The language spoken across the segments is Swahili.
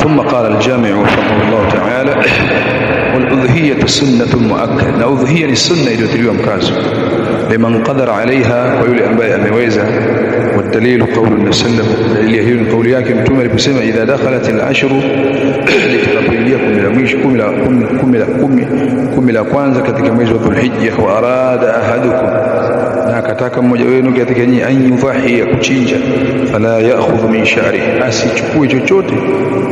ثم قال الجامع رحمه الله تعالى والأضحية سنة مؤكدة. أضحية السنة iliyotiwa mkazo liman qadara alaiha, kwa yule ambaye ameweza. والدليل قول النبي صلى الله عليه وسلم, dalili hiyo ni kauli yake mtume aliposema idha dakhalat al-ashr, litakapoingia kumi la mwisho, kumi la kwanza katika mwezi wa Dhulhijja, wa arada ahadukum, na akataka mmoja wenu katika nyinyi an yudhahi, ya kuchinja, fala ya'khudh min sha'rihi, asichukue chochote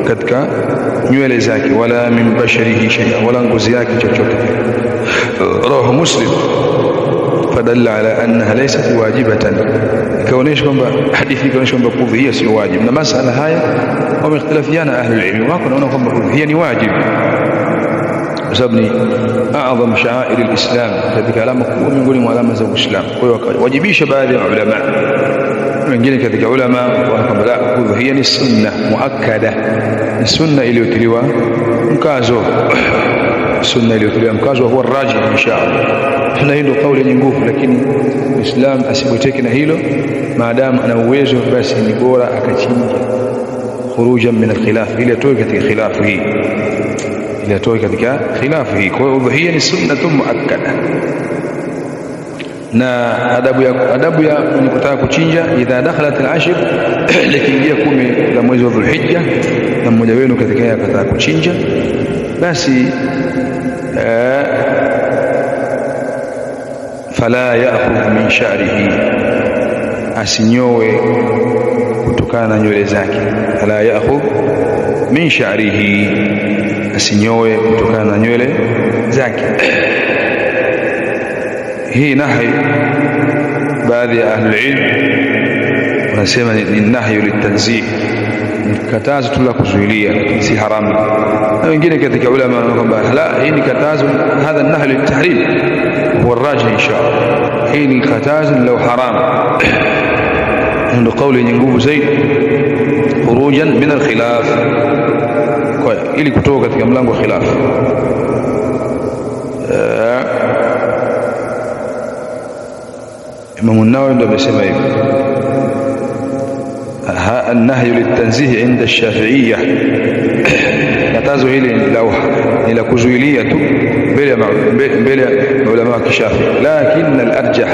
katika nywele zake, wala min basharihi shay'a, wala ngozi yake chochote. Rawahu Muslim. Fadalla ala annaha laysat wajibatan, ikaonesha kwamba hadithi ikaonesha kwamba udhiya si wajibu. Na masala haya wamekhtalafiana ahli ilmu, wako naona kwamba udhiya ni wajibu kwa sababu ni a'zam sha'air al-islam, katika alama kubwa miongoni mwa alama za Uislamu. Kwa hiyo wakawajibisha baadhi ya ulama, wengine katika ulama wanakwamba la, udhiya ni sunna muakkada, ni sunna iliyotiliwa mkazo, sunna iliyotiliwa mkazo huwa rajih inshallah. Na hilo kauli yenye nguvu, lakini Muislam asiboteke na hilo, maadamu ana uwezo basi ni bora akachinja khurujan min al-khilaf, ili atoe katika khilafu hii, ili atoe katika khilafu hii. Kwa hiyo udhiya ni sunnatun muakkada. Na adabu ya mwenye kutaka kuchinja, idha dakhalat al-ashr, likiingia 10 la mwezi wa Dhulhijja na mmoja wenu katika yeye akataka kuchinja, basi fala ya'khudh min sha'rihi, asinyowe kutokana na nywele zake. Fala ya'khudh min sha'rihi, asinyowe kutokana na nywele zake. Hii nahi, baadhi ya ahli ilm wanasema ni nahyu litanzih, katazo tu la kuzuilia, si haramu. Na wengine katika ulama wanakwamba la, hii ni katazo, hadha nahyu litahrim huwa rajih inshallah, hii ni katazo la haram. Ndio kauli yenye nguvu zaidi, khurujan min al-khilaf, kwa ili kutoka katika mlango wa khilaf. Imam an-Nawawi ndio amesema hivi, النهي للتنزيه عند الشافعية, katazo hili ni la kuzuilia tu mbele ya ulama wa Kishafi, lakini al-arjah,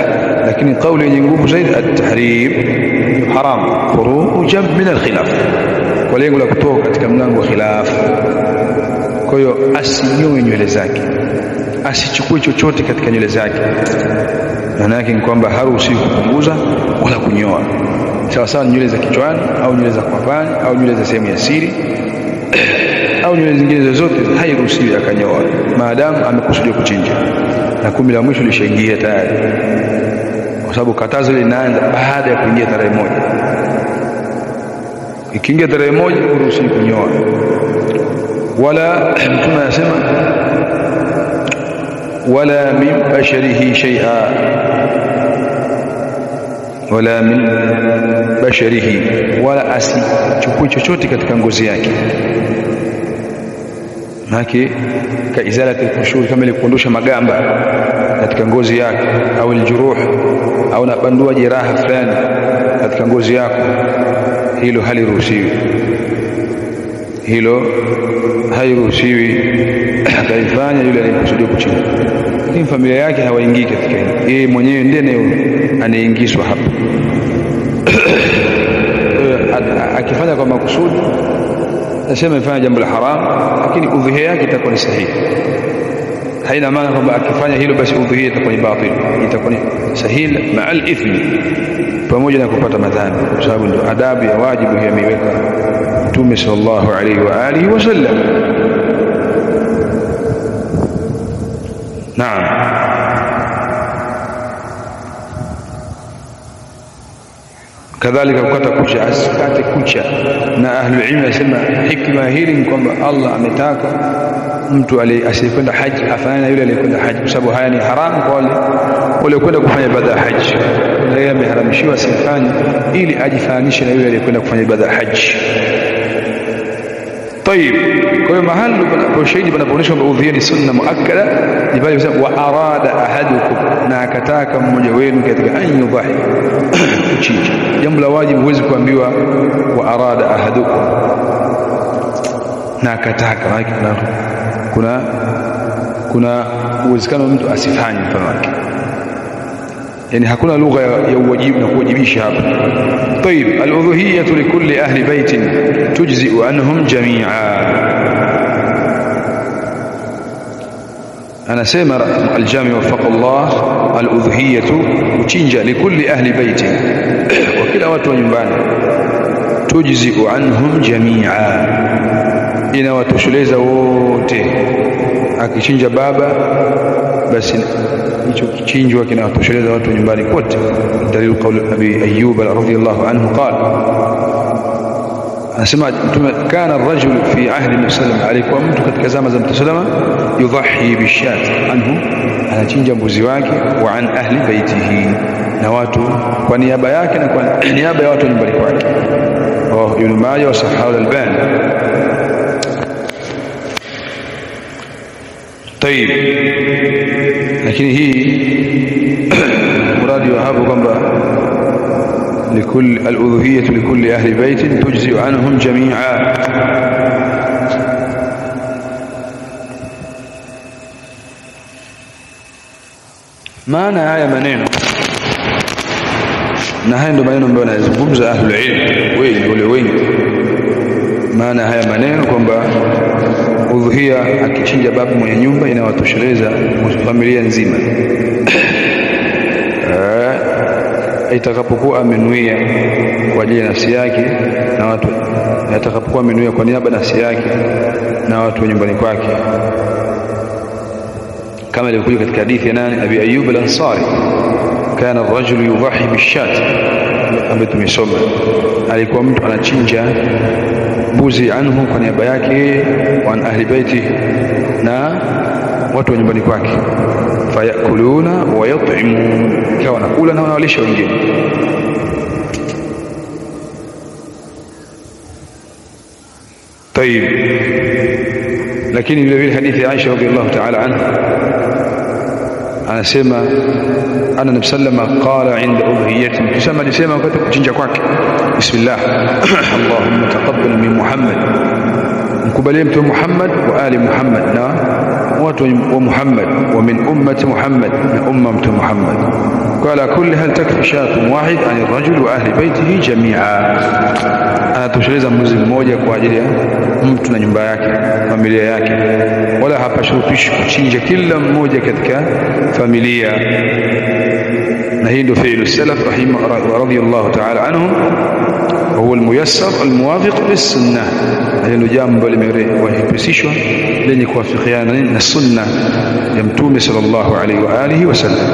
lakini kauli yenye nguvu zaidi at-tahrim, haram khurujan min al-khilaf, kwa lengo la kutoka katika mlango wa khilaf. Kwa hiyo asinyoe nywele zake, asichukue chochote katika nywele zake. Maana yake ni kwamba haruhusiwi kupunguza wala kunyoa, sawa sawa nywele za kichwani au nywele za kwapani au nywele za sehemu ya siri au nywele zingine zozote, hairuhusiwi akanyoa maadamu amekusudia kuchinja. Na 10 la mwisho lishaingia tayari, kwa sababu katazo linaanza baada ya kuingia tarehe 1. Ikiingia tarehe 1 huruhusiwi kunyoa. Wala mtume anasema wala min basharihi shay'a, wala min basharihi, wala asichukue chochote katika ngozi yake. Maki ka izalati al-qushur, kama ile kuondosha magamba katika ngozi yake, au al-juruh, au nabandua jeraha fulani katika ngozi yako, hilo haliruhusiwi, hilo hairuhusiwi akaifanya yule anayekusudia kuchinja. Lakini familia yake hawaingii katika hilo, yeye mwenyewe ndiye anayeingizwa hapa. Akifanya kwa makusudi, nasema ifanya jambo la haram, lakini udhiya yake itakuwa ni sahihi. Haina maana kwamba akifanya hilo basi udhiya itakuwa ni batil, itakuwa ni sahihi ma'al ithmi, pamoja na kupata madhambi, kwa sababu ndio adabu ya wajibu hiyo ameiweka Mtume sallallahu alaihi wa alihi wasallam. Naam. Kadhalika kukata kucha, asikate kucha. Na ahlul ilm wasema hikma hili ni kwamba Allah ametaka mtu asiyekwenda haji afanye na yule aliyekwenda haji, kwa sababu haya ni haramu kwa wale kwenda kufanya ibada ya haji, na yeye ameharamishiwa asifanye, ili ajifanishe na yule aliyekwenda kufanya ibada ya haji. طيب, kwa hiyo mahali kwa shahidi panapoonyesha kwamba udhiya ni sunna muakkada ni pale kusema wa arada ahadukum, na akataka mmoja wenu katika an yudhahi, kuchinja. Jambo la wajibu huwezi kuambiwa wa arada ahadukum, na akataka, kuna uwezekano mtu asifanye mfano wake, yani hakuna lugha ya uwajibu na kuwajibisha hapa. طيب الأضحية لكل أهل بيت تجزئ عنهم جميعا. أنا سيما الجامع وفق الله الأضحية kuchinja likulli ahli baiti, kwa kila watu wa nyumbani, tujzi'u anhum jami'a, inawatosheleza wote. Akichinja baba basi hicho kichinjwa kinawatosheleza watu nyumbani kote. Dalil qaul Abi Ayyub radhiyallahu anhu qala, anasema kana ar-rajul fi ahdi Nabii sallallahu alayhi wa sallam, alikuwa mtu katika zama za Mtume sallallahu alayhi wa sallam, yudhahi bishat anhu, anachinja mbuzi wake, wa an ahli baitihi, na watu kwa niaba yake na kwa niaba ya watu nyumbani kwake. Ibn Majah wa Sahih al-Albani. طيب lakini hii muradi wa hapo kwamba لكل الأضحية لكل أهل بيت تجزئ عنهم جميعا. maana haya maneno, na haya ndio maneno ambayo yanazungumza ahlul ilm wengi, wale wengi. Maana haya maneno kwamba udhuhia akichinja babu mwenye nyumba inawatosheleza familia nzima itakapokuwa amenuia kwa ajili ya nafsi yake na watu, atakapokuwa amenuia kwa niaba nafsi yake na watu wa nyumbani kwake, kama ilivyokuja katika hadithi ya nani, Abi Ayyub al-Ansari, kana ar-rajulu yudhahi bishat, ambaye tumesoma, alikuwa mtu anachinja mbuzi anhu kwa niaba yake, wa an ahli baiti, na watu wa nyumbani kwake, fayakuluna wa yut'imun, kwa wanakula na wanawalisha wengine. طيب lakini vile vile hadithi ya Aisha radhiyallahu ta'ala anha anasema anna Nabii sallama qala inda udhiyati, kisema alisema wakati kuchinja kwake, bismillah Allahumma taqabbal min Muhammad, mkubalie mtu Muhammad wa ali Muhammad, na watu wa Muhammad, wa min ummati Muhammad, na umma mtu Muhammad. Qala kulli hal takfi shatun wahid an ar-rajul wa ahli baytihi jami'a, anatosheleza mbuzi mmoja kwa ajili ya mtu na nyumba yake, familia yake, wala hapashurutishi kuchinja kila mmoja katika familia. Na hii ndio fi'lu salaf radhiyallahu ta'ala anhum, wa huwa al-muyassar al-muwafiq lis-sunnah. Hilo jambo limerahisishwa lenye kuwafikiana na sunna ya Mtume sallallahu alaihi wa alihi wasallam.